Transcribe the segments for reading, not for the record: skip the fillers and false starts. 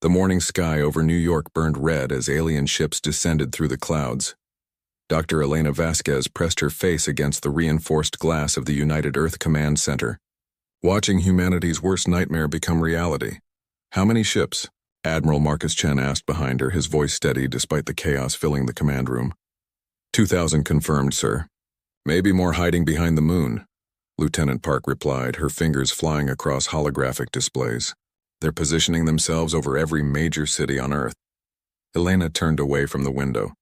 The morning sky over New York burned red as alien ships descended through the clouds. Dr. Elena Vasquez pressed her face against the reinforced glass of the United Earth Command Center, watching humanity's worst nightmare become reality. "How many ships?" Admiral Marcus Chen asked behind her, his voice steady despite the chaos filling the command room. 2,000 confirmed, sir. Maybe more hiding behind the moon, Lieutenant Park replied, her fingers flying across holographic displays. "They're positioning themselves over every major city on Earth." Elena turned away from the window.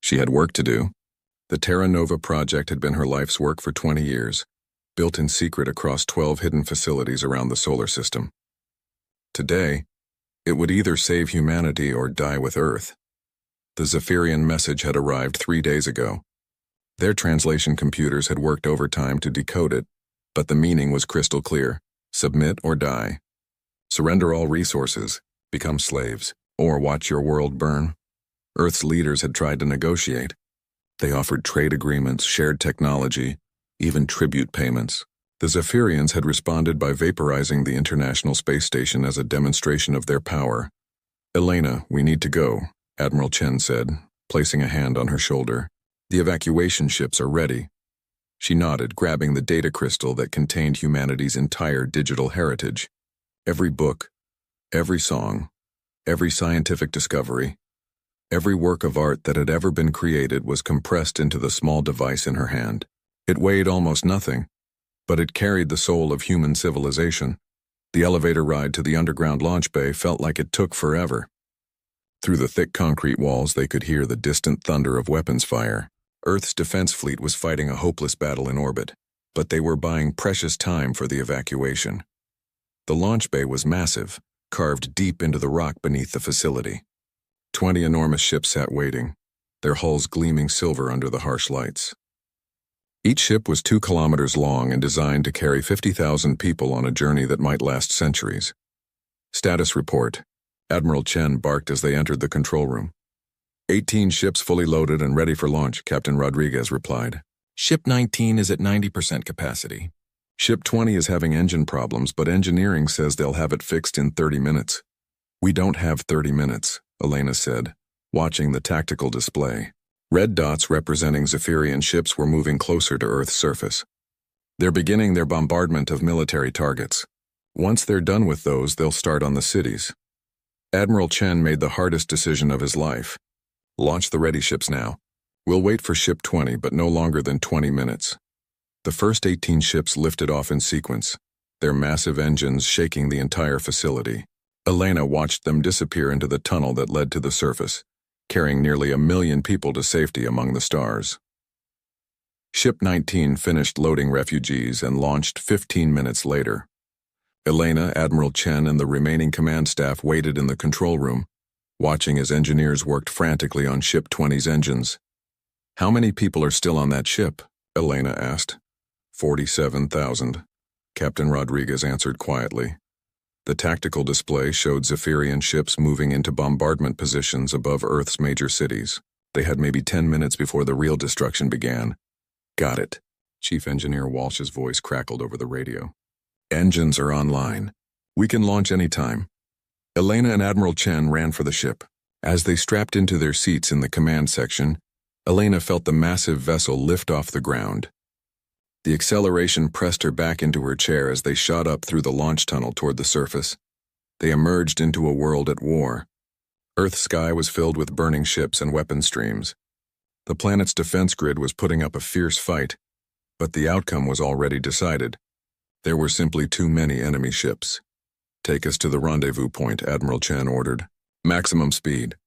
She had work to do. The Terra Nova project had been her life's work for 20 years, built in secret across 12 hidden facilities around the solar system. Today, it would either save humanity or die with Earth. The Zephyrian message had arrived 3 days ago. Their translation computers had worked overtime to decode it, but the meaning was crystal clear: submit or die. Surrender all resources, become slaves, or watch your world burn. Earth's leaders had tried to negotiate. They offered trade agreements, shared technology, even tribute payments. The Zephyrians had responded by vaporizing the International Space Station as a demonstration of their power. "Elena, we need to go," Admiral Chen said, placing a hand on her shoulder. "The evacuation ships are ready." She nodded, grabbing the data crystal that contained humanity's entire digital heritage. Every book, every song, every scientific discovery, every work of art that had ever been created was compressed into the small device in her hand. It weighed almost nothing, but it carried the soul of human civilization. The elevator ride to the underground launch bay felt like it took forever. Through the thick concrete walls, they could hear the distant thunder of weapons fire. Earth's defense fleet was fighting a hopeless battle in orbit, but they were buying precious time for the evacuation. The launch bay was massive, carved deep into the rock beneath the facility. 20 enormous ships sat waiting, their hulls gleaming silver under the harsh lights. Each ship was 2 kilometers long and designed to carry 50,000 people on a journey that might last centuries. "Status report," Admiral Chen barked as they entered the control room. 18 ships fully loaded and ready for launch," Captain Rodriguez replied. "Ship 19 is at 90% capacity. Ship 20 is having engine problems, but engineering says they'll have it fixed in 30 minutes. "We don't have 30 minutes, Elena said, watching the tactical display. Red dots representing Zephyrian ships were moving closer to Earth's surface. They're beginning their bombardment of military targets. Once they're done with those, they'll start on the cities." Admiral Chen made the hardest decision of his life. "Launch the ready ships now. We'll wait for Ship 20, but no longer than 20 minutes. The first 18 ships lifted off in sequence, their massive engines shaking the entire facility. Elena watched them disappear into the tunnel that led to the surface, carrying nearly 1 million people to safety among the stars. Ship 19 finished loading refugees and launched 15 minutes later. Elena, Admiral Chen, and the remaining command staff waited in the control room, watching as engineers worked frantically on Ship 20's engines. "How many people are still on that ship?" Elena asked. 47,000, Captain Rodriguez answered quietly. The tactical display showed Zephyrian ships moving into bombardment positions above Earth's major cities. They had maybe 10 minutes before the real destruction began. "Got it." Chief Engineer Walsh's voice crackled over the radio. "Engines are online. We can launch anytime." Elena and Admiral Chen ran for the ship. As they strapped into their seats in the command section, Elena felt the massive vessel lift off the ground. The acceleration pressed her back into her chair as they shot up through the launch tunnel toward the surface. They emerged into a world at war. Earth's sky was filled with burning ships and weapon streams. The planet's defense grid was putting up a fierce fight, but the outcome was already decided. There were simply too many enemy ships. "Take us to the rendezvous point," Admiral Chen ordered. "Maximum speed."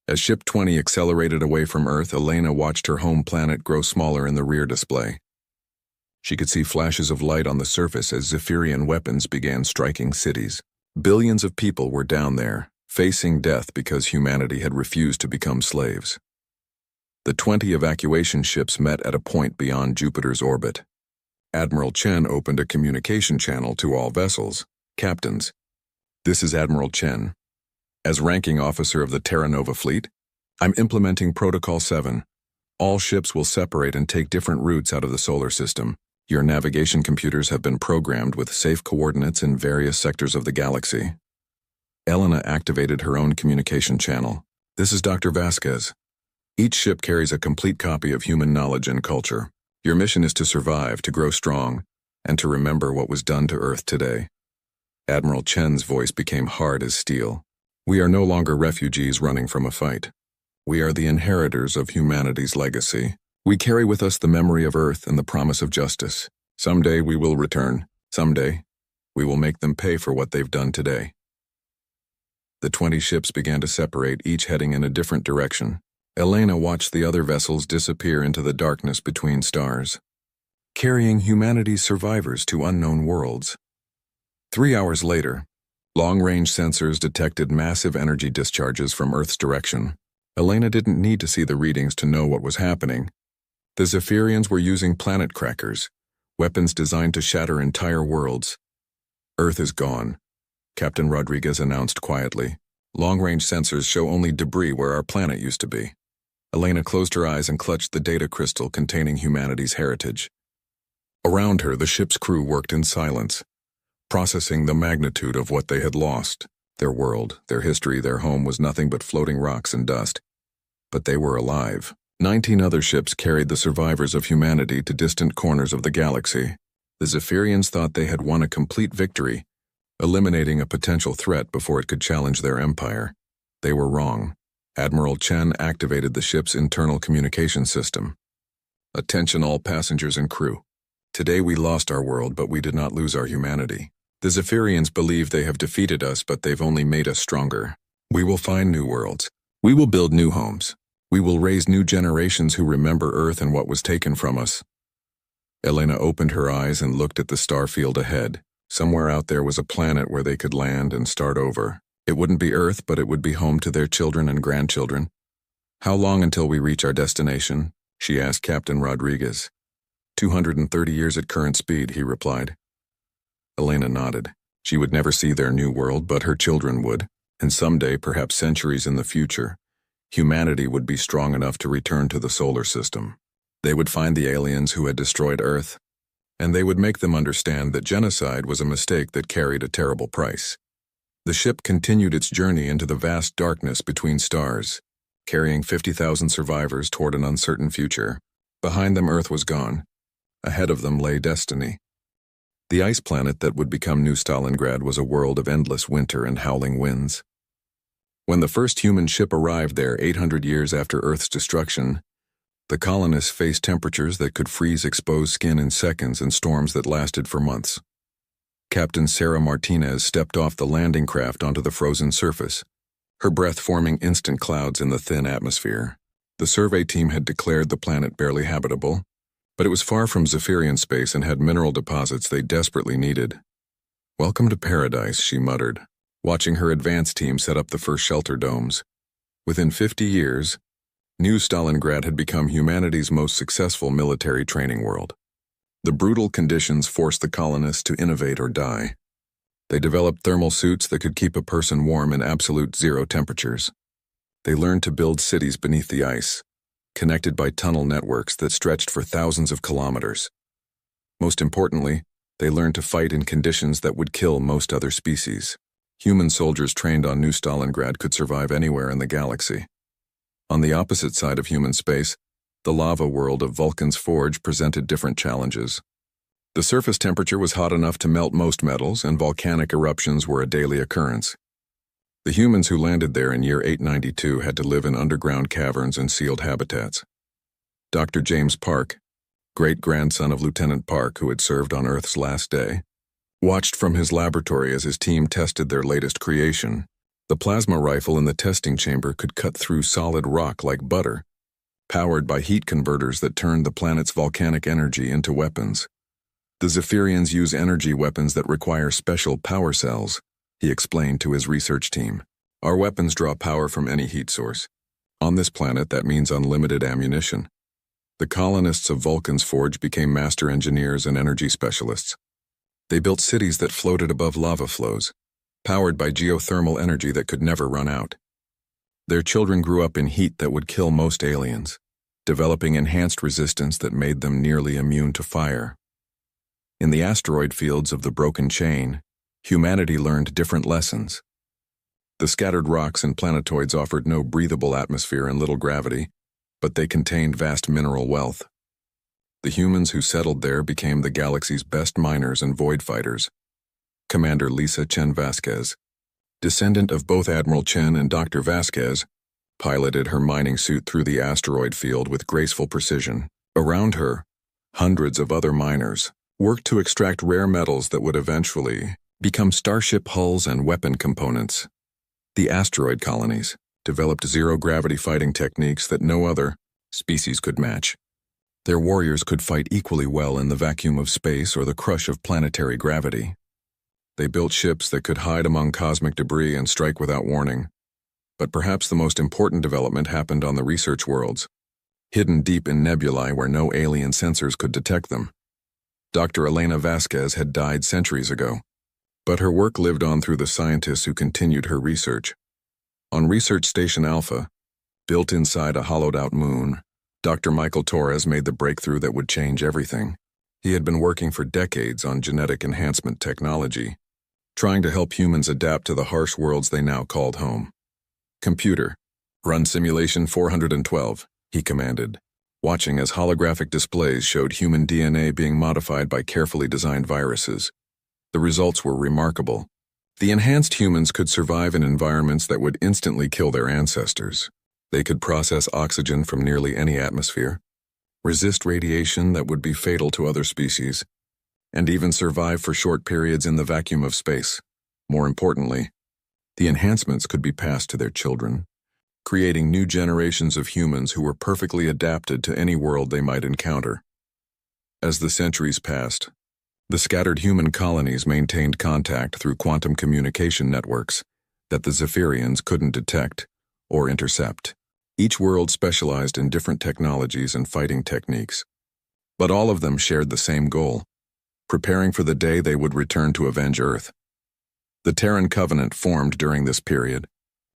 As Ship 20 accelerated away from Earth, Elena watched her home planet grow smaller in the rear display. She could see flashes of light on the surface as Zephyrian weapons began striking cities. Billions of people were down there, facing death because humanity had refused to become slaves. The 20 evacuation ships met at a point beyond Jupiter's orbit. Admiral Chen opened a communication channel to all vessels. "Captains, this is Admiral Chen. As ranking officer of the Terra Nova fleet, I'm implementing Protocol 7. All ships will separate and take different routes out of the solar system. Your navigation computers have been programmed with safe coordinates in various sectors of the galaxy." Elena activated her own communication channel. "This is Dr. Vasquez. Each ship carries a complete copy of human knowledge and culture. Your mission is to survive, to grow strong, and to remember what was done to Earth today." Admiral Chen's voice became hard as steel. "We are no longer refugees running from a fight. We are the inheritors of humanity's legacy. We carry with us the memory of Earth and the promise of justice. Someday we will return. Someday, we will make them pay for what they've done today." The 20 ships began to separate, each heading in a different direction. Elena watched the other vessels disappear into the darkness between stars, carrying humanity's survivors to unknown worlds. 3 hours later, long-range sensors detected massive energy discharges from Earth's direction. Elena didn't need to see the readings to know what was happening. The Zephyrians were using planet crackers, weapons designed to shatter entire worlds. "Earth is gone," Captain Rodriguez announced quietly. "Long-range sensors show only debris where our planet used to be." Elena closed her eyes and clutched the data crystal containing humanity's heritage. Around her, the ship's crew worked in silence, processing the magnitude of what they had lost. Their world, their history, their home was nothing but floating rocks and dust. But they were alive. 19 other ships carried the survivors of humanity to distant corners of the galaxy. The Zephyrians thought they had won a complete victory, eliminating a potential threat before it could challenge their empire. They were wrong. Admiral Chen activated the ship's internal communication system. "Attention all passengers and crew. Today we lost our world, but we did not lose our humanity. The Zephyrians believe they have defeated us, but they've only made us stronger. We will find new worlds. We will build new homes. We will raise new generations who remember Earth and what was taken from us." Elena opened her eyes and looked at the star field ahead. Somewhere out there was a planet where they could land and start over. It wouldn't be Earth, but it would be home to their children and grandchildren. "How long until we reach our destination?" she asked Captain Rodriguez. 230 years at current speed," he replied. Elena nodded. She would never see their new world, but her children would, and someday, perhaps centuries in the future, humanity would be strong enough to return to the solar system. They would find the aliens who had destroyed Earth, and they would make them understand that genocide was a mistake that carried a terrible price. The ship continued its journey into the vast darkness between stars, carrying 50,000 survivors toward an uncertain future. Behind them, Earth was gone. Ahead of them lay destiny. The ice planet that would become New Stalingrad was a world of endless winter and howling winds. When the first human ship arrived there 800 years after Earth's destruction, the colonists faced temperatures that could freeze exposed skin in seconds and storms that lasted for months. Captain Sarah Martinez stepped off the landing craft onto the frozen surface, her breath forming instant clouds in the thin atmosphere. The survey team had declared the planet barely habitable, but it was far from Zephyrian space and had mineral deposits they desperately needed. "Welcome to paradise," she muttered, watching her advance team set up the first shelter domes. Within 50 years, New Stalingrad had become humanity's most successful military training world. The brutal conditions forced the colonists to innovate or die. They developed thermal suits that could keep a person warm in absolute zero temperatures. They learned to build cities beneath the ice, connected by tunnel networks that stretched for thousands of kilometers. Most importantly, they learned to fight in conditions that would kill most other species. Human soldiers trained on New Stalingrad could survive anywhere in the galaxy. On the opposite side of human space, the lava world of Vulcan's Forge presented different challenges. The surface temperature was hot enough to melt most metals, and volcanic eruptions were a daily occurrence. The humans who landed there in year 892 had to live in underground caverns and sealed habitats. Dr. James Park, great-grandson of Lieutenant Park, who had served on Earth's last day, watched from his laboratory as his team tested their latest creation. The plasma rifle in the testing chamber could cut through solid rock like butter, powered by heat converters that turned the planet's volcanic energy into weapons. "The Zephyrians use energy weapons that require special power cells," he explained to his research team. "Our weapons draw power from any heat source. On this planet, that means unlimited ammunition." The colonists of Vulcan's Forge became master engineers and energy specialists. They built cities that floated above lava flows, powered by geothermal energy that could never run out. Their children grew up in heat that would kill most aliens, developing enhanced resistance that made them nearly immune to fire. In the asteroid fields of the Broken Chain, humanity learned different lessons. The scattered rocks and planetoids offered no breathable atmosphere and little gravity, but they contained vast mineral wealth. The humans who settled there became the galaxy's best miners and void fighters. Commander Lisa Chen Vasquez, descendant of both Admiral Chen and Dr. Vasquez, piloted her mining suit through the asteroid field with graceful precision. Around her, hundreds of other miners worked to extract rare metals that would eventually become starship hulls and weapon components. The asteroid colonies developed zero-gravity fighting techniques that no other species could match. Their warriors could fight equally well in the vacuum of space or the crush of planetary gravity. They built ships that could hide among cosmic debris and strike without warning. But perhaps the most important development happened on the research worlds, hidden deep in nebulae where no alien sensors could detect them. Dr. Elena Vasquez had died centuries ago, but her work lived on through the scientists who continued her research. On Research Station Alpha, built inside a hollowed-out moon, Dr. Michael Torres made the breakthrough that would change everything. He had been working for decades on genetic enhancement technology, trying to help humans adapt to the harsh worlds they now called home. "Computer, run simulation 412, he commanded, watching as holographic displays showed human DNA being modified by carefully designed viruses. The results were remarkable. The enhanced humans could survive in environments that would instantly kill their ancestors. They could process oxygen from nearly any atmosphere, resist radiation that would be fatal to other species, and even survive for short periods in the vacuum of space. More importantly, the enhancements could be passed to their children, creating new generations of humans who were perfectly adapted to any world they might encounter. As the centuries passed, the scattered human colonies maintained contact through quantum communication networks that the Zephyrians couldn't detect or intercept. Each world specialized in different technologies and fighting techniques, but all of them shared the same goal: preparing for the day they would return to avenge Earth. The Terran Covenant formed during this period,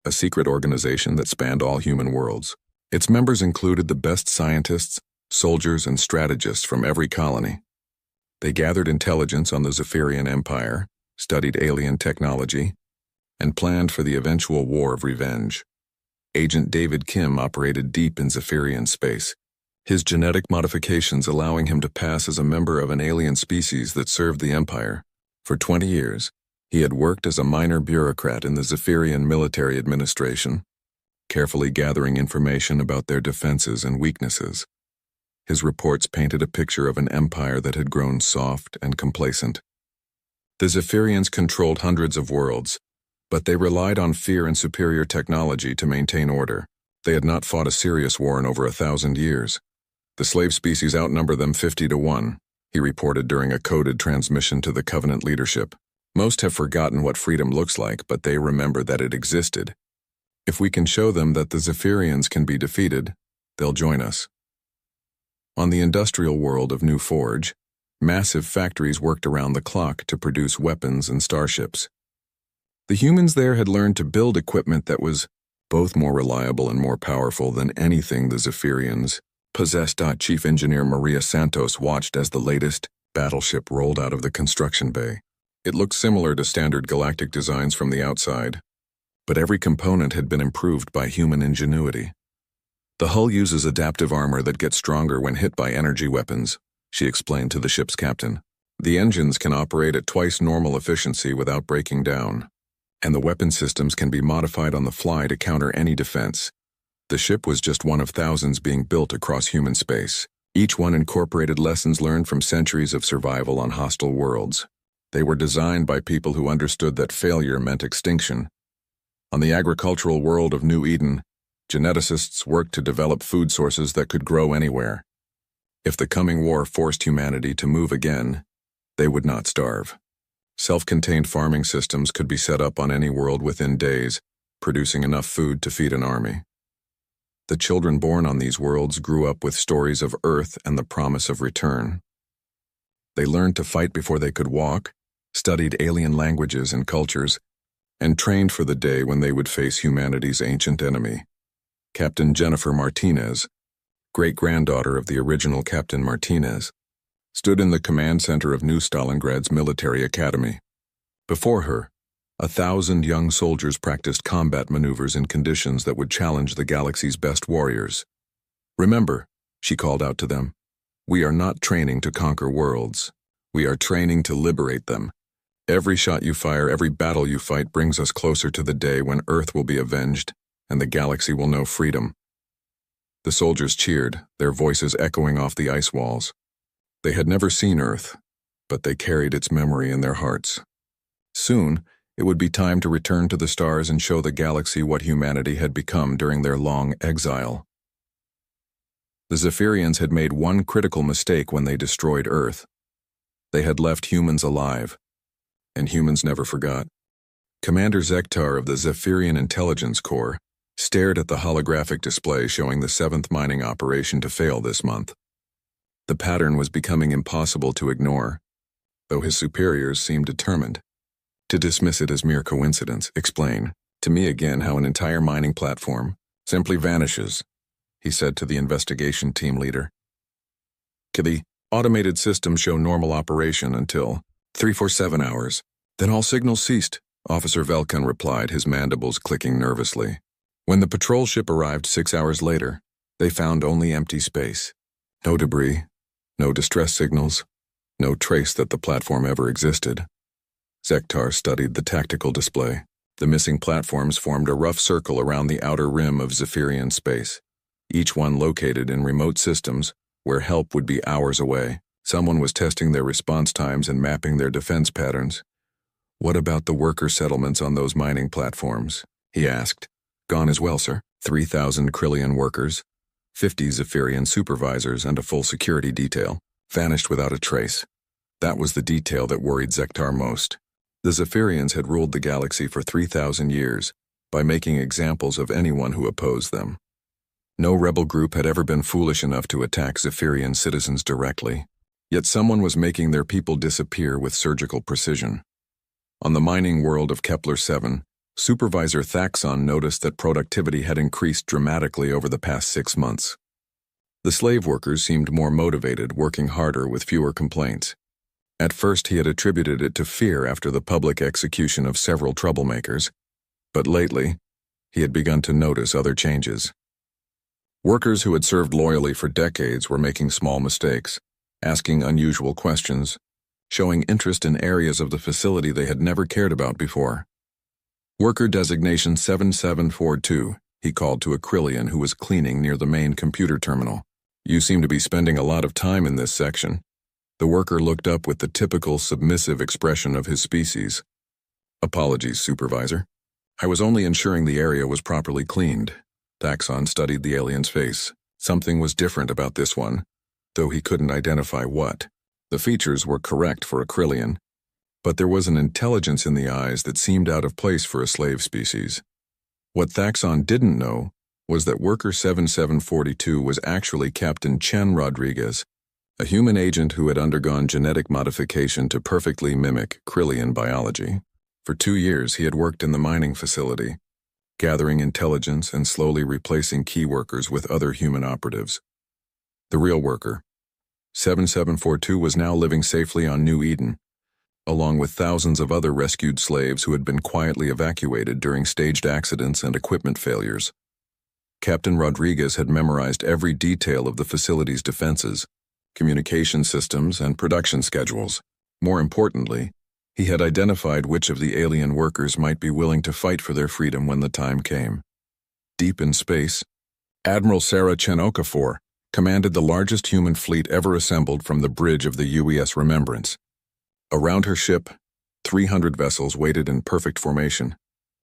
a secret organization that spanned all human worlds. Its members included the best scientists, soldiers, and strategists from every colony. They gathered intelligence on the Zephyrian Empire, studied alien technology, and planned for the eventual War of Revenge. Agent David Kim operated deep in Zephyrian space, his genetic modifications allowing him to pass as a member of an alien species that served the Empire. For 20 years, he had worked as a minor bureaucrat in the Zephyrian military administration, carefully gathering information about their defenses and weaknesses. His reports painted a picture of an empire that had grown soft and complacent. The Zephyrians controlled hundreds of worlds, but they relied on fear and superior technology to maintain order. They had not fought a serious war in over 1,000 years. The slave species outnumber them 50-1, he reported during a coded transmission to the Covenant leadership. Most have forgotten what freedom looks like, but they remember that it existed. If we can show them that the Zephyrians can be defeated, they'll join us. On the industrial world of New Forge, massive factories worked around the clock to produce weapons and starships. The humans there had learned to build equipment that was both more reliable and more powerful than anything the Zephyrians possessed. Chief Engineer Maria Santos watched as the latest battleship rolled out of the construction bay. It looked similar to standard galactic designs from the outside, but every component had been improved by human ingenuity. The hull uses adaptive armor that gets stronger when hit by energy weapons, she explained to the ship's captain. The engines can operate at twice normal efficiency without breaking down, and the weapon systems can be modified on the fly to counter any defense. The ship was just one of thousands being built across human space. Each one incorporated lessons learned from centuries of survival on hostile worlds. They were designed by people who understood that failure meant extinction. On the agricultural world of New Eden, geneticists worked to develop food sources that could grow anywhere. If the coming war forced humanity to move again, they would not starve. Self-contained farming systems could be set up on any world within days, producing enough food to feed an army. The children born on these worlds grew up with stories of Earth and the promise of return. They learned to fight before they could walk, studied alien languages and cultures, and trained for the day when they would face humanity's ancient enemy. Captain Jennifer Martinez, great-granddaughter of the original Captain Martinez, stood in the command center of New Stalingrad's military academy. Before her, 1,000 young soldiers practiced combat maneuvers in conditions that would challenge the galaxy's best warriors. "Remember," she called out to them, "we are not training to conquer worlds. We are training to liberate them. Every shot you fire, every battle you fight brings us closer to the day when Earth will be avenged and the galaxy will know freedom." The soldiers cheered, their voices echoing off the ice walls. They had never seen Earth, but they carried its memory in their hearts. Soon, it would be time to return to the stars and show the galaxy what humanity had become during their long exile. The Zephyrians had made one critical mistake when they destroyed Earth. They had left humans alive, and humans never forgot. Commander Zektar of the Zephyrian Intelligence Corps stared at the holographic display showing the 7th mining operation to fail this month. The pattern was becoming impossible to ignore, though his superiors seemed determined to dismiss it as mere coincidence. "Explain to me again how an entire mining platform simply vanishes," he said to the investigation team leader. "The automated systems show normal operation until 347 hours. Then all signals ceased," Officer Velkan replied, his mandibles clicking nervously. When the patrol ship arrived 6 hours later, they found only empty space. No debris, no distress signals, no trace that the platform ever existed. Zektar studied the tactical display. The missing platforms formed a rough circle around the outer rim of Zephyrian space, each one located in remote systems where help would be hours away. Someone was testing their response times and mapping their defense patterns. "What about the worker settlements on those mining platforms?" he asked. "Gone as well, sir. 3,000 Krillian workers, 50 Zephyrian supervisors, and a full security detail. Vanished without a trace." That was the detail that worried Zektar most. The Zephyrians had ruled the galaxy for 3,000 years by making examples of anyone who opposed them. No rebel group had ever been foolish enough to attack Zephyrian citizens directly. Yet someone was making their people disappear with surgical precision. On the mining world of Kepler-7, Supervisor Thaxon noticed that productivity had increased dramatically over the past 6 months. The slave workers seemed more motivated, working harder with fewer complaints. At first he had attributed it to fear after the public execution of several troublemakers, but lately he had begun to notice other changes. Workers who had served loyally for decades were making small mistakes, asking unusual questions, showing interest in areas of the facility they had never cared about before. "Worker designation 7742, he called to a Krillian who was cleaning near the main computer terminal. "You seem to be spending a lot of time in this section." The worker looked up with the typical submissive expression of his species. "Apologies, Supervisor. I was only ensuring the area was properly cleaned." Thaxon studied the alien's face. Something was different about this one, though he couldn't identify what. The features were correct for a Krillian, but there was an intelligence in the eyes that seemed out of place for a slave species. What Thaxon didn't know was that Worker 7742 was actually Captain Chen Rodriguez, a human agent who had undergone genetic modification to perfectly mimic Krillian biology. For 2 years he had worked in the mining facility, gathering intelligence and slowly replacing key workers with other human operatives. The real worker, 7742, was now living safely on New Eden, along with thousands of other rescued slaves who had been quietly evacuated during staged accidents and equipment failures. Captain Rodriguez had memorized every detail of the facility's defenses, communication systems, and production schedules. More importantly, he had identified which of the alien workers might be willing to fight for their freedom when the time came. Deep in space, Admiral Sarah Chen Okafor commanded the largest human fleet ever assembled from the bridge of the UES Remembrance. Around her ship, 300 vessels waited in perfect formation,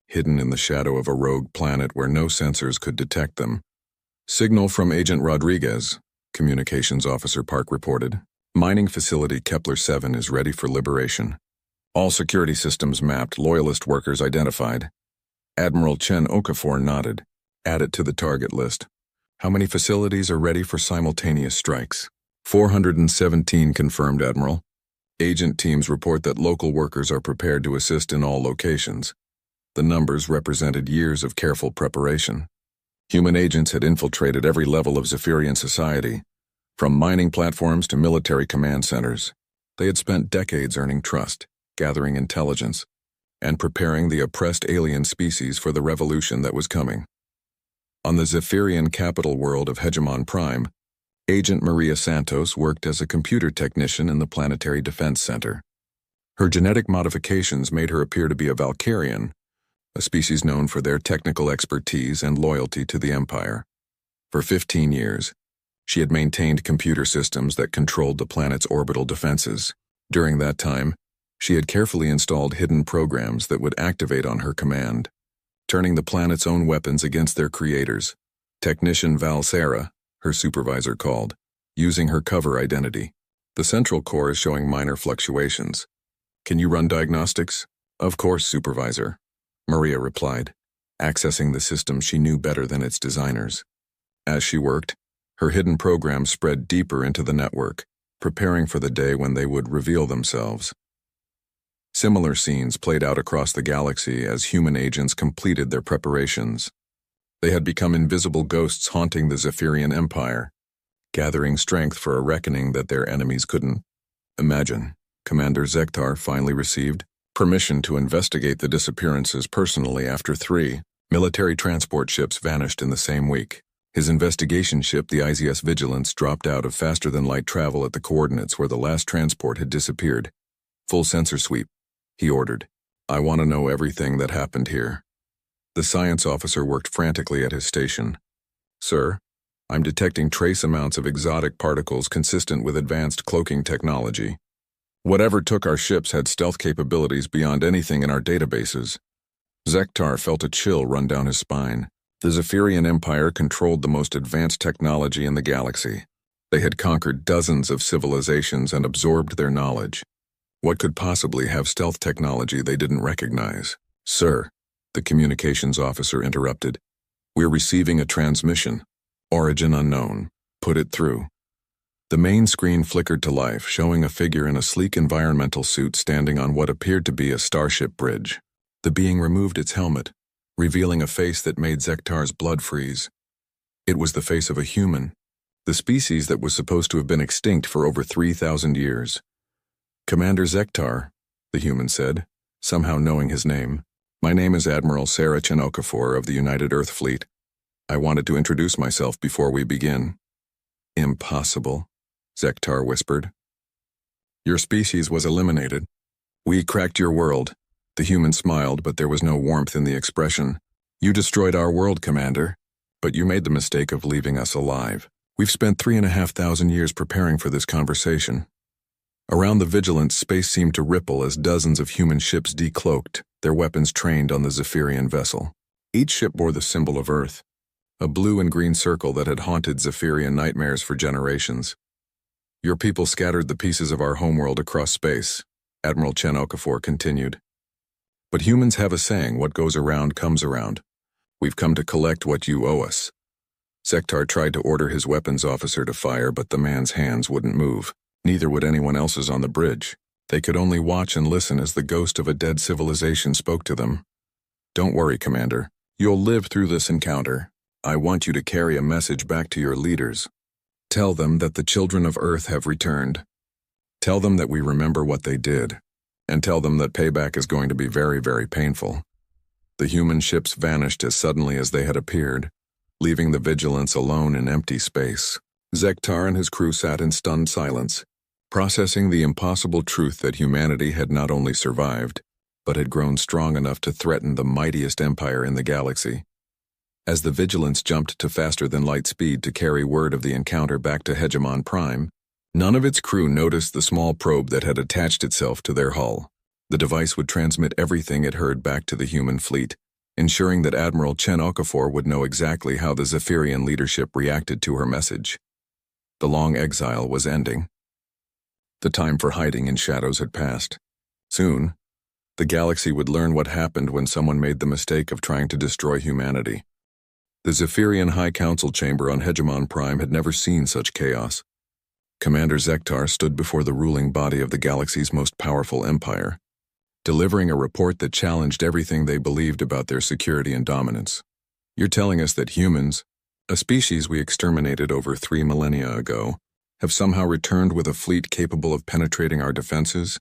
hidden in the shadow of a rogue planet where no sensors could detect them. "Signal from Agent Rodriguez," Communications Officer Park reported. "Mining facility Kepler-7 is ready for liberation. All security systems mapped, loyalist workers identified." Admiral Chen Okafor nodded. "Add it to the target list." "How many facilities are ready for simultaneous strikes?" 417, confirmed Admiral. Agent teams report that local workers are prepared to assist in all locations. The numbers represented years of careful preparation. Human agents had infiltrated every level of Zephyrian society, from mining platforms to military command centers. They had spent decades earning trust, gathering intelligence, and preparing the oppressed alien species for the revolution that was coming. On the Zephyrian capital world of Hegemon Prime, Agent Maria Santos worked as a computer technician in the Planetary Defense Center. Her genetic modifications made her appear to be a Valkyrian, a species known for their technical expertise and loyalty to the Empire. For 15 years, she had maintained computer systems that controlled the planet's orbital defenses. During that time, she had carefully installed hidden programs that would activate on her command, turning the planet's own weapons against their creators. Technician Val Sarah, her supervisor, called, using her cover identity. The central core is showing minor fluctuations. Can you run diagnostics? Of course, supervisor, Maria replied, accessing the system she knew better than its designers. As she worked, her hidden programs spread deeper into the network, preparing for the day when they would reveal themselves. Similar scenes played out across the galaxy as human agents completed their preparations. They had become invisible ghosts haunting the Zephyrian Empire, gathering strength for a reckoning that their enemies couldn't imagine. Commander Zektar finally received permission to investigate the disappearances personally after 3 military transport ships vanished in the same week. His investigation ship, the IZS Vigilance, dropped out of faster-than-light travel at the coordinates where the last transport had disappeared. Full sensor sweep, he ordered. I want to know everything that happened here. The science officer worked frantically at his station. Sir, I'm detecting trace amounts of exotic particles consistent with advanced cloaking technology. Whatever took our ships had stealth capabilities beyond anything in our databases. Zektar felt a chill run down his spine. The Zephyrian Empire controlled the most advanced technology in the galaxy. They had conquered dozens of civilizations and absorbed their knowledge. What could possibly have stealth technology they didn't recognize? Sir, the communications officer interrupted. We're receiving a transmission. Origin unknown. Put it through. The main screen flickered to life, showing a figure in a sleek environmental suit standing on what appeared to be a starship bridge. The being removed its helmet, revealing a face that made Zektar's blood freeze. It was the face of a human, the species that was supposed to have been extinct for over 3,000 years. Commander Zektar, the human said, somehow knowing his name. My name is Admiral Sarah Chenokafor of the United Earth Fleet. I wanted to introduce myself before we begin. Impossible, Zektar whispered. Your species was eliminated. We cracked your world. The human smiled, but there was no warmth in the expression. You destroyed our world, Commander, but you made the mistake of leaving us alive. We've spent 3,500 years preparing for this conversation. Around the Vigilance, space seemed to ripple as dozens of human ships decloaked, their weapons trained on the Zephyrian vessel. Each ship bore the symbol of Earth, a blue and green circle that had haunted Zephyrian nightmares for generations. Your people scattered the pieces of our homeworld across space, Admiral Chenokafor continued. But humans have a saying, what goes around comes around. We've come to collect what you owe us. Zektar tried to order his weapons officer to fire, but the man's hands wouldn't move. Neither would anyone else's on the bridge. They could only watch and listen as the ghost of a dead civilization spoke to them. Don't worry, Commander. You'll live through this encounter. I want you to carry a message back to your leaders. Tell them that the children of Earth have returned. Tell them that we remember what they did. And tell them that payback is going to be very, very painful. The human ships vanished as suddenly as they had appeared, leaving the Vigilance alone in empty space. Zektar and his crew sat in stunned silence, processing the impossible truth that humanity had not only survived, but had grown strong enough to threaten the mightiest empire in the galaxy. As the Vigilance jumped to faster-than-light speed to carry word of the encounter back to Hegemon Prime, none of its crew noticed the small probe that had attached itself to their hull. The device would transmit everything it heard back to the human fleet, ensuring that Admiral Chenokafor would know exactly how the Zephyrian leadership reacted to her message. The long exile was ending. The time for hiding in shadows had passed. Soon, the galaxy would learn what happened when someone made the mistake of trying to destroy humanity. The Zephyrian High Council chamber on Hegemon Prime had never seen such chaos. Commander Zektar stood before the ruling body of the galaxy's most powerful empire, delivering a report that challenged everything they believed about their security and dominance. You're telling us that humans, a species we exterminated over 3 millennia ago, have somehow returned with a fleet capable of penetrating our defenses?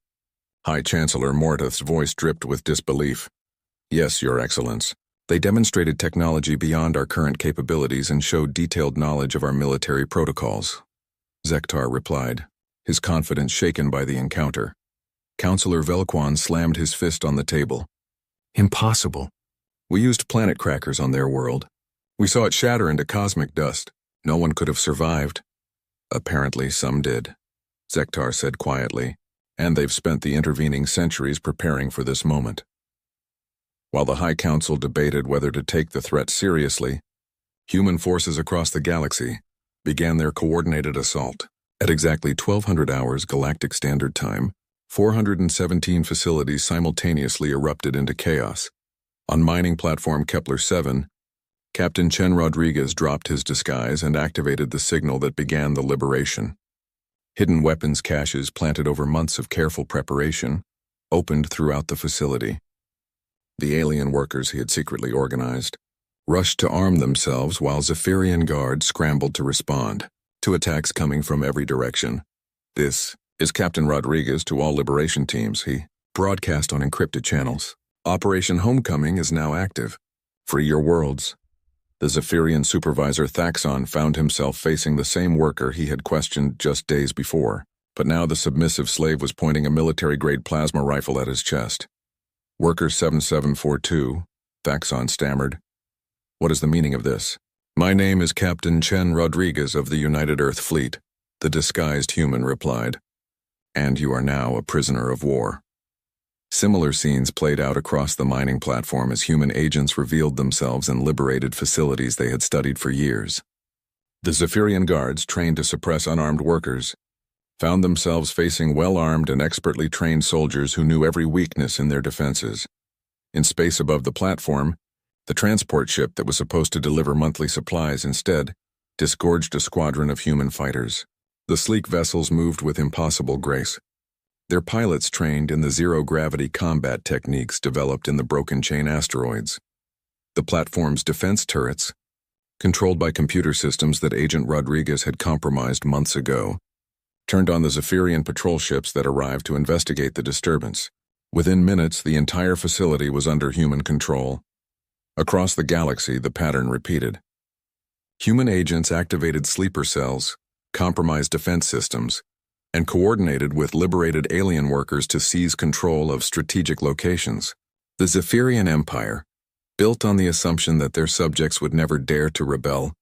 High Chancellor Mordath's voice dripped with disbelief. Yes, Your Excellence. They demonstrated technology beyond our current capabilities and showed detailed knowledge of our military protocols. Zektar replied, his confidence shaken by the encounter. Counselor Velquan slammed his fist on the table. Impossible. We used planet crackers on their world. We saw it shatter into cosmic dust. No one could have survived. Apparently some did, Zektar said quietly, and they've spent the intervening centuries preparing for this moment. While the High Council debated whether to take the threat seriously, human forces across the galaxy began their coordinated assault. At exactly 1200 hours Galactic Standard Time, 417 facilities simultaneously erupted into chaos. On mining platform Kepler-7, Captain Chen Rodriguez dropped his disguise and activated the signal that began the liberation. Hidden weapons caches planted over months of careful preparation opened throughout the facility. The alien workers he had secretly organized rushed to arm themselves while Zephyrian guards scrambled to respond to attacks coming from every direction. This is Captain Rodriguez to all liberation teams, he broadcast on encrypted channels. Operation Homecoming is now active. Free your worlds. The Zephyrian supervisor Thaxon found himself facing the same worker he had questioned just days before, but now the submissive slave was pointing a military-grade plasma rifle at his chest. Worker 7742, Thaxon stammered. What is the meaning of this? My name is Captain Chen Rodriguez of the United Earth Fleet, the disguised human replied. And you are now a prisoner of war. Similar scenes played out across the mining platform as human agents revealed themselves and liberated facilities they had studied for years. The Zephyrian guards, trained to suppress unarmed workers, found themselves facing well-armed and expertly trained soldiers who knew every weakness in their defenses. In space above the platform, the transport ship that was supposed to deliver monthly supplies instead disgorged a squadron of human fighters. The sleek vessels moved with impossible grace. Their pilots trained in the zero-gravity combat techniques developed in the Broken Chain asteroids. The platform's defense turrets, controlled by computer systems that Agent Rodriguez had compromised months ago, turned on the Zephyrian patrol ships that arrived to investigate the disturbance. Within minutes, the entire facility was under human control. Across the galaxy, the pattern repeated. Human agents activated sleeper cells, compromised defense systems, and coordinated with liberated alien workers to seize control of strategic locations. The Zephyrian Empire, built on the assumption that their subjects would never dare to rebel,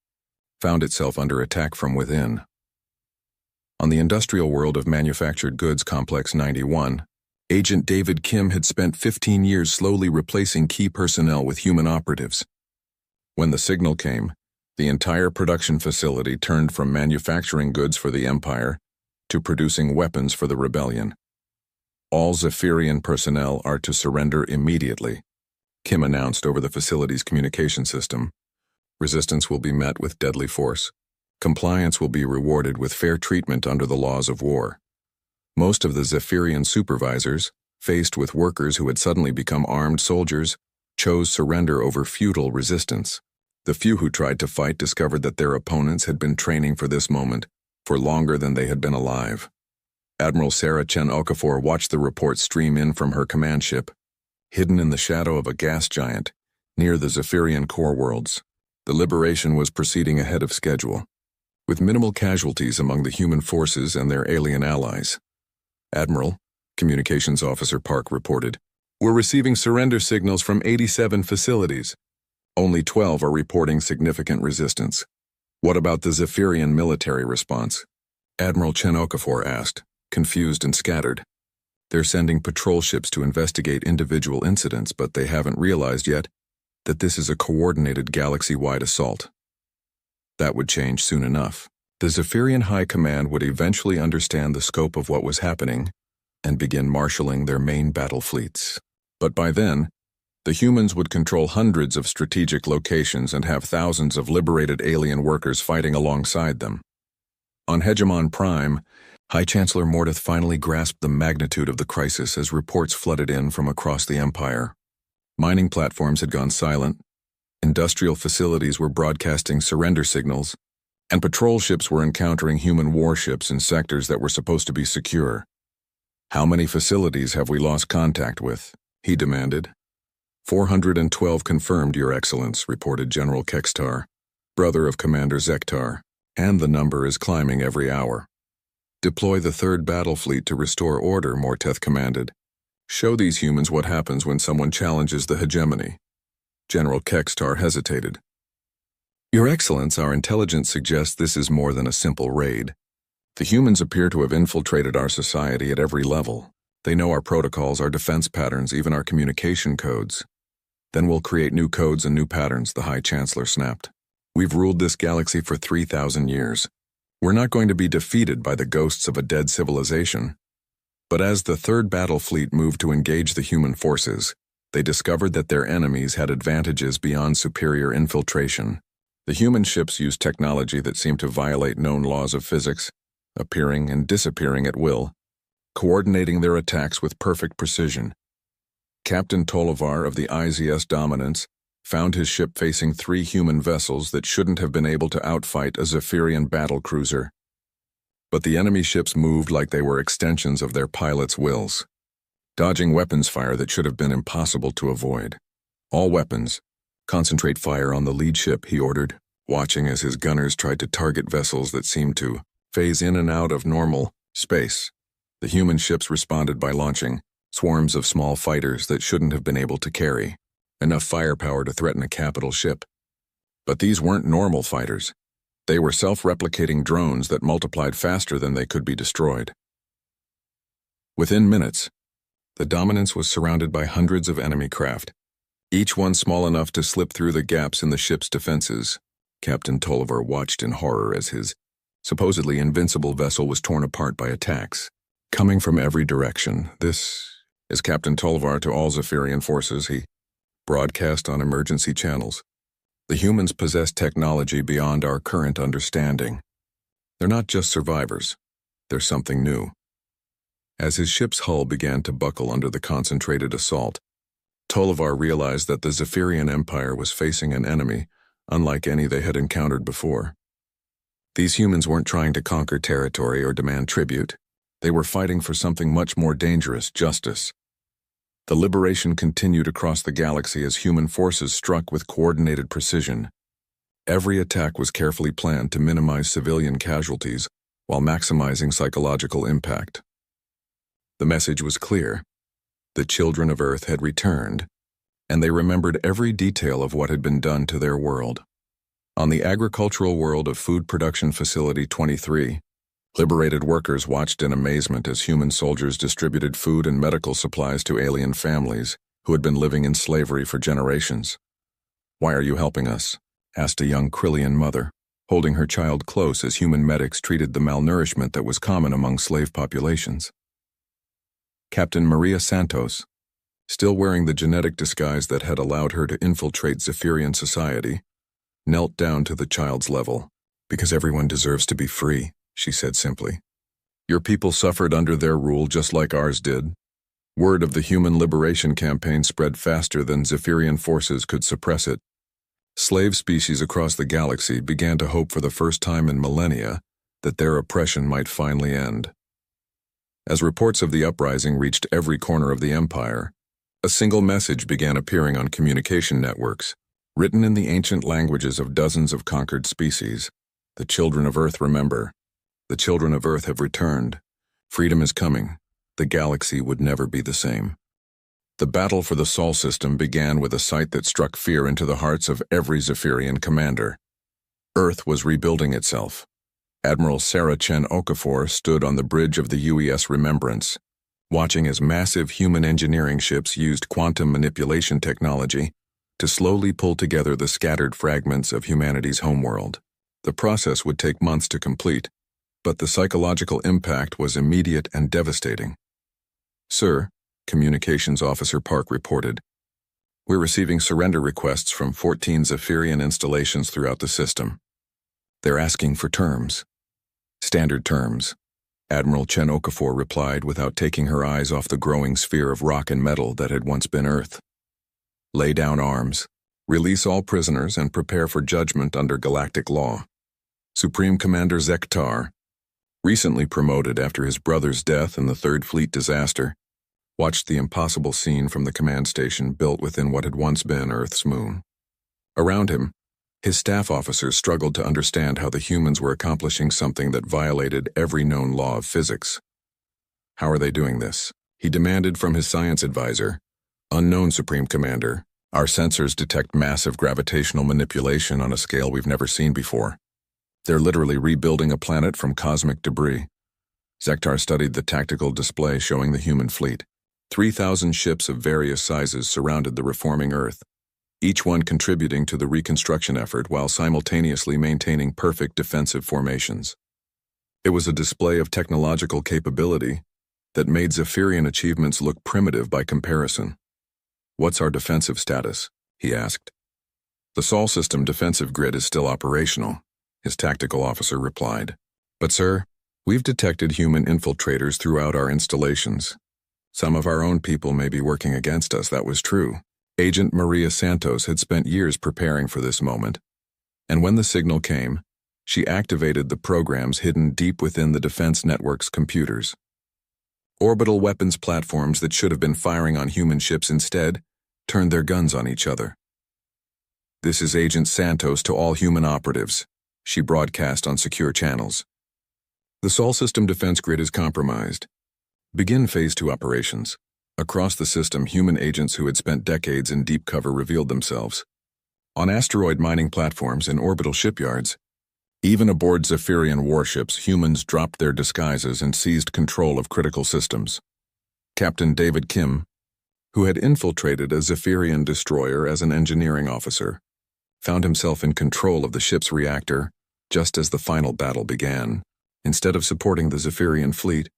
found itself under attack from within. On the industrial world of Manufactured Goods Complex 91, Agent David Kim had spent 15 years slowly replacing key personnel with human operatives. When the signal came, the entire production facility turned from manufacturing goods for the Empire to producing weapons for the rebellion. All Zephyrian personnel are to surrender immediately, Kim announced over the facility's communication system. Resistance will be met with deadly force. Compliance will be rewarded with fair treatment under the laws of war. Most of the Zephyrian supervisors, faced with workers who had suddenly become armed soldiers, chose surrender over futile resistance. The few who tried to fight discovered that their opponents had been training for this moment for longer than they had been alive. Admiral Sarah Chen Okafor watched the reports stream in from her command ship. Hidden in the shadow of a gas giant, near the Zephyrian core worlds, the liberation was proceeding ahead of schedule, with minimal casualties among the human forces and their alien allies. Admiral, Communications Officer Park reported, we're receiving surrender signals from 87 facilities. Only 12 are reporting significant resistance. What about the Zephyrian military response? Admiral Chen Okafor asked, confused and scattered. They're sending patrol ships to investigate individual incidents, but they haven't realized yet that this is a coordinated galaxy-wide assault. That would change soon enough. The Zephyrian High Command would eventually understand the scope of what was happening and begin marshalling their main battle fleets. But by then, the humans would control hundreds of strategic locations and have thousands of liberated alien workers fighting alongside them. On Hegemon Prime, High Chancellor Mordath finally grasped the magnitude of the crisis as reports flooded in from across the Empire. Mining platforms had gone silent, industrial facilities were broadcasting surrender signals, and patrol ships were encountering human warships in sectors that were supposed to be secure. How many facilities have we lost contact with? He demanded. 412 confirmed, Your Excellence, reported General Kextar, brother of Commander Zektar, and the number is climbing every hour. Deploy the 3rd Battle Fleet to restore order, Morteth commanded. Show these humans what happens when someone challenges the hegemony. General Kextar hesitated. Your Excellence, our intelligence suggests this is more than a simple raid. The humans appear to have infiltrated our society at every level. They know our protocols, our defense patterns, even our communication codes. Then we'll create new codes and new patterns, the High Chancellor snapped. We've ruled this galaxy for 3,000 years. We're not going to be defeated by the ghosts of a dead civilization. But as the 3rd Battle Fleet moved to engage the human forces, they discovered that their enemies had advantages beyond superior infiltration. The human ships used technology that seemed to violate known laws of physics, appearing and disappearing at will, coordinating their attacks with perfect precision. Captain Tolivar of the IZS Dominance found his ship facing 3 human vessels that shouldn't have been able to outfight a Zephyrian battlecruiser. But the enemy ships moved like they were extensions of their pilots' wills, dodging weapons fire that should have been impossible to avoid. All weapons, concentrate fire on the lead ship, he ordered, watching as his gunners tried to target vessels that seemed to phase in and out of normal space. The human ships responded by launching swarms of small fighters that shouldn't have been able to carry enough firepower to threaten a capital ship. But these weren't normal fighters. They were self-replicating drones that multiplied faster than they could be destroyed. Within minutes, the Dominance was surrounded by hundreds of enemy craft, each one small enough to slip through the gaps in the ship's defenses. Captain Tolivar watched in horror as his supposedly invincible vessel was torn apart by attacks coming from every direction. This is Captain Tolivar to all Zephyrian forces, he broadcast on emergency channels. The humans possess technology beyond our current understanding. They're not just survivors. They're something new. As his ship's hull began to buckle under the concentrated assault, Tolivar realized that the Zephyrian Empire was facing an enemy unlike any they had encountered before. These humans weren't trying to conquer territory or demand tribute. They were fighting for something much more dangerous, justice. The liberation continued across the galaxy as human forces struck with coordinated precision. Every attack was carefully planned to minimize civilian casualties while maximizing psychological impact. The message was clear. The children of Earth had returned, and they remembered every detail of what had been done to their world. On the agricultural world of Food Production Facility 23, liberated workers watched in amazement as human soldiers distributed food and medical supplies to alien families who had been living in slavery for generations. "Why are you helping us?" asked a young Krillian mother, holding her child close as human medics treated the malnourishment that was common among slave populations. Captain Maria Santos, still wearing the genetic disguise that had allowed her to infiltrate Zephyrian society, knelt down to the child's level. "Because everyone deserves to be free," she said simply. "Your people suffered under their rule just like ours did." Word of the human liberation campaign spread faster than Zephyrian forces could suppress it. Slave species across the galaxy began to hope for the first time in millennia that their oppression might finally end. As reports of the uprising reached every corner of the Empire, a single message began appearing on communication networks, written in the ancient languages of dozens of conquered species. "The children of Earth remember. The children of Earth have returned. Freedom is coming. The galaxy would never be the same." The battle for the Sol system began with a sight that struck fear into the hearts of every Zephyrian commander. Earth was rebuilding itself. Admiral Sarah Chen Okafor stood on the bridge of the UES Remembrance, watching as massive human engineering ships used quantum manipulation technology to slowly pull together the scattered fragments of humanity's homeworld. The process would take months to complete, but the psychological impact was immediate and devastating. "Sir," Communications Officer Park reported, "we're receiving surrender requests from 14 Zephyrian installations throughout the system. They're asking for terms." "Standard terms," Admiral Chen Okafor replied without taking her eyes off the growing sphere of rock and metal that had once been Earth. "Lay down arms, release all prisoners, and prepare for judgment under galactic law. Supreme Commander Zektar, recently promoted after his brother's death in the Third Fleet disaster, watched the impossible scene from the command station built within what had once been Earth's moon. Around him, his staff officers struggled to understand how the humans were accomplishing something that violated every known law of physics. How are they doing this? He demanded from his science advisor. Unknown Supreme Commander, our sensors detect massive gravitational manipulation on a scale we've never seen before. They're literally rebuilding a planet from cosmic debris. Zektar studied the tactical display showing the human fleet. 3,000 ships of various sizes surrounded the reforming Earth, each one contributing to the reconstruction effort while simultaneously maintaining perfect defensive formations. It was a display of technological capability that made Zephyrian achievements look primitive by comparison. "What's our defensive status?" he asked. "The Sol system defensive grid is still operational," his tactical officer replied. "But sir, we've detected human infiltrators throughout our installations. Some of our own people may be working against us." That was true. Agent Maria Santos had spent years preparing for this moment, and when the signal came, she activated the programs hidden deep within the defense network's computers. Orbital weapons platforms that should have been firing on human ships instead turned their guns on each other. "This is Agent Santos to all human operatives," she broadcast on secure channels. "The Sol system defense grid is compromised. Begin Phase 2 operations." Across the system, human agents who had spent decades in deep cover revealed themselves. On asteroid mining platforms and orbital shipyards, even aboard Zephyrian warships, humans dropped their disguises and seized control of critical systems. Captain David Kim, who had infiltrated a Zephyrian destroyer as an engineering officer, found himself in control of the ship's reactor just as the final battle began. Instead of supporting the Zephyrian fleet,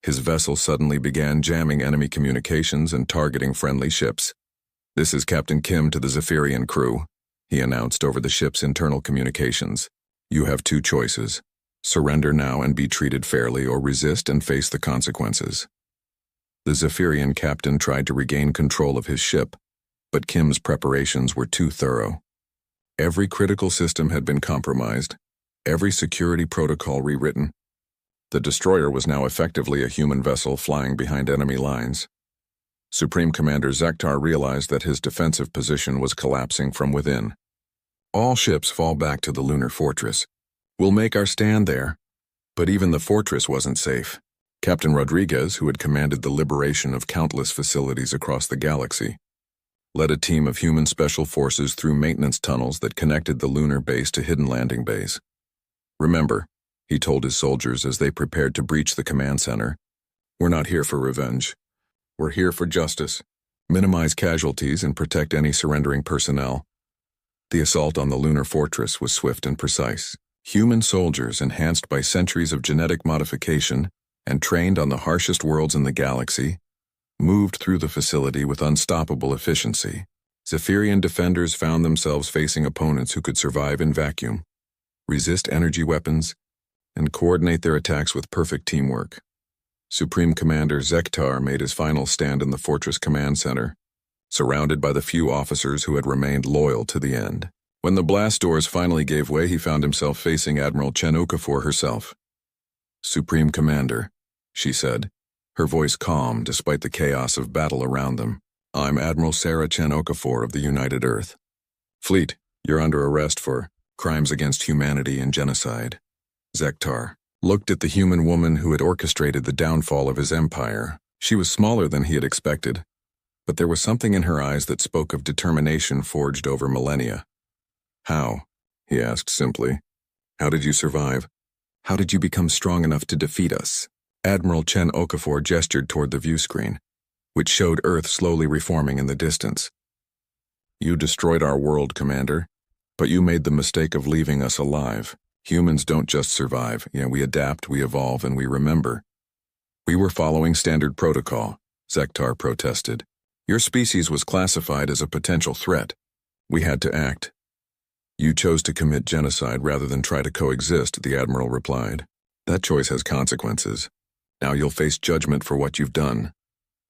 his vessel suddenly began jamming enemy communications and targeting friendly ships. "This is Captain Kim to the Zephyrian crew," he announced over the ship's internal communications. "You have two choices. Surrender now and be treated fairly, or resist and face the consequences." The Zephyrian captain tried to regain control of his ship, but Kim's preparations were too thorough. Every critical system had been compromised, every security protocol rewritten. The destroyer was now effectively a human vessel flying behind enemy lines. Supreme Commander Zektar realized that his defensive position was collapsing from within. "All ships fall back to the lunar fortress. We'll make our stand there." But even the fortress wasn't safe. Captain Rodriguez, who had commanded the liberation of countless facilities across the galaxy, led a team of human special forces through maintenance tunnels that connected the lunar base to hidden landing bays. "Remember," he told his soldiers as they prepared to breach the command center, "we're not here for revenge. We're here for justice. Minimize casualties and protect any surrendering personnel." The assault on the lunar fortress was swift and precise. Human soldiers, enhanced by centuries of genetic modification and trained on the harshest worlds in the galaxy, moved through the facility with unstoppable efficiency. Zephyrian defenders found themselves facing opponents who could survive in vacuum, resist energy weapons, and coordinate their attacks with perfect teamwork. Supreme Commander Zektar made his final stand in the Fortress Command Center, surrounded by the few officers who had remained loyal to the end. When the blast doors finally gave way, he found himself facing Admiral Chen Okafor herself. "Supreme Commander," she said, her voice calm despite the chaos of battle around them. "I'm Admiral Sarah Chen Okafor of the United Earth. Fleet, you're under arrest for crimes against humanity and genocide." Zektar looked at the human woman who had orchestrated the downfall of his empire. She was smaller than he had expected, but there was something in her eyes that spoke of determination forged over millennia. "How?" he asked simply. "How did you survive? How did you become strong enough to defeat us?" Admiral Chen Okafor gestured toward the view screen, which showed Earth slowly reforming in the distance. "You destroyed our world, Commander, but you made the mistake of leaving us alive. Humans don't just survive. We adapt, we evolve, and we remember." "We were following standard protocol," Zektar protested. "Your species was classified as a potential threat. We had to act." "You chose to commit genocide rather than try to coexist," the Admiral replied. "That choice has consequences. Now you'll face judgment for what you've done."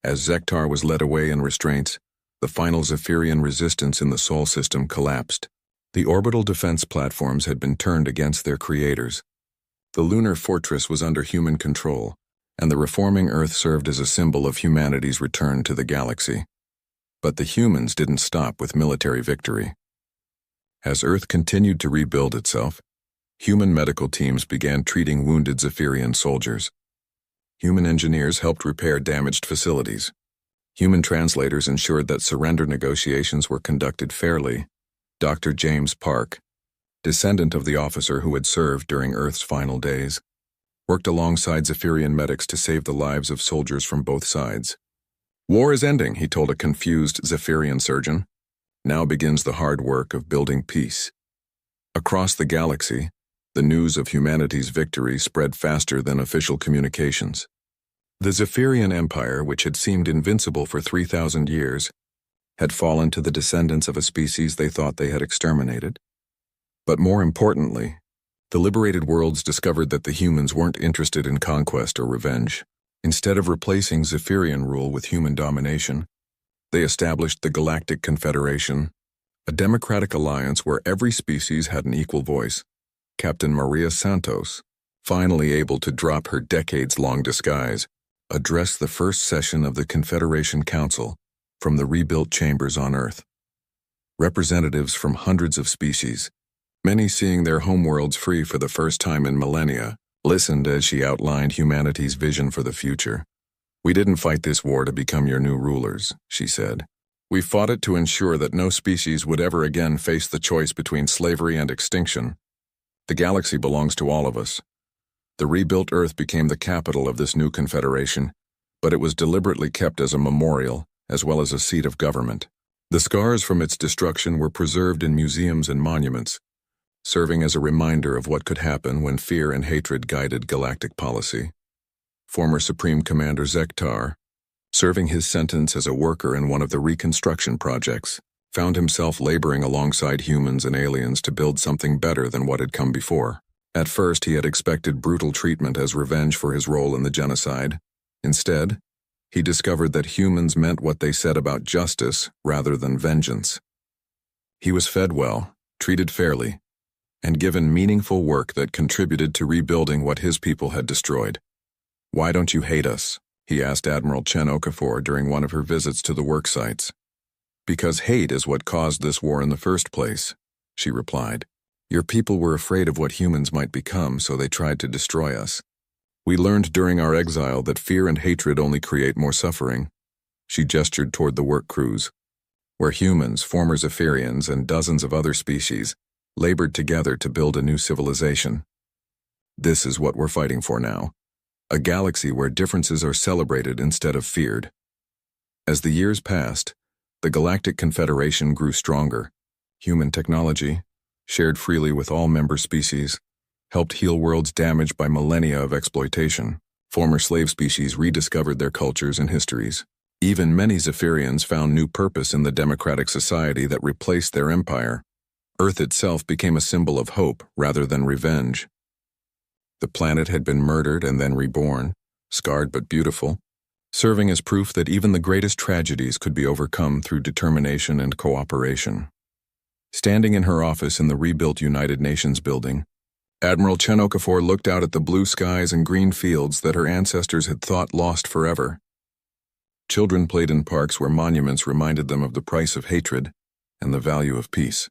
As Zektar was led away in restraints, the final Zephyrian resistance in the Sol system collapsed. The orbital defense platforms had been turned against their creators. The lunar fortress was under human control, and the reforming Earth served as a symbol of humanity's return to the galaxy. But the humans didn't stop with military victory. As Earth continued to rebuild itself, human medical teams began treating wounded Zephyrian soldiers. Human engineers helped repair damaged facilities. Human translators ensured that surrender negotiations were conducted fairly. Dr. James Park, descendant of the officer who had served during Earth's final days, worked alongside Zephyrian medics to save the lives of soldiers from both sides. "War is ending," he told a confused Zephyrian surgeon. "Now begins the hard work of building peace." Across the galaxy, the news of humanity's victory spread faster than official communications. The Zephyrian Empire, which had seemed invincible for 3,000 years, had fallen to the descendants of a species they thought they had exterminated. But more importantly, the liberated worlds discovered that the humans weren't interested in conquest or revenge. Instead of replacing Zephyrian rule with human domination, they established the Galactic Confederation, a democratic alliance where every species had an equal voice. Captain Maria Santos, finally able to drop her decades-long disguise, addressed the first session of the Confederation Council from the rebuilt chambers on Earth. Representatives from hundreds of species, many seeing their homeworlds free for the first time in millennia, listened as she outlined humanity's vision for the future. "We didn't fight this war to become your new rulers," she said. "We fought it to ensure that no species would ever again face the choice between slavery and extinction. The galaxy belongs to all of us." The rebuilt Earth became the capital of this new confederation, but it was deliberately kept as a memorial, as well as a seat of government. The scars from its destruction were preserved in museums and monuments, serving as a reminder of what could happen when fear and hatred guided galactic policy. Former Supreme Commander Zektar, serving his sentence as a worker in one of the reconstruction projects, found himself laboring alongside humans and aliens to build something better than what had come before. At first, he had expected brutal treatment as revenge for his role in the genocide. Instead, he discovered that humans meant what they said about justice rather than vengeance. He was fed well, treated fairly, and given meaningful work that contributed to rebuilding what his people had destroyed. "Why don't you hate us?" he asked Admiral Chen Okafor during one of her visits to the work sites. "Because hate is what caused this war in the first place," she replied. "Your people were afraid of what humans might become, so they tried to destroy us. We learned during our exile that fear and hatred only create more suffering." She gestured toward the work crews, where humans, former Zephyrians, and dozens of other species labored together to build a new civilization. "This is what we're fighting for now. A galaxy where differences are celebrated instead of feared." As the years passed, the Galactic Confederation grew stronger. Human technology, shared freely with all member species, helped heal worlds damaged by millennia of exploitation. Former slave species rediscovered their cultures and histories. Even many Zephyrians found new purpose in the democratic society that replaced their empire. Earth itself became a symbol of hope rather than revenge. The planet had been murdered and then reborn, scarred but beautiful, serving as proof that even the greatest tragedies could be overcome through determination and cooperation. Standing in her office in the rebuilt United Nations building, Admiral Chen Okafor looked out at the blue skies and green fields that her ancestors had thought lost forever. Children played in parks where monuments reminded them of the price of hatred and the value of peace.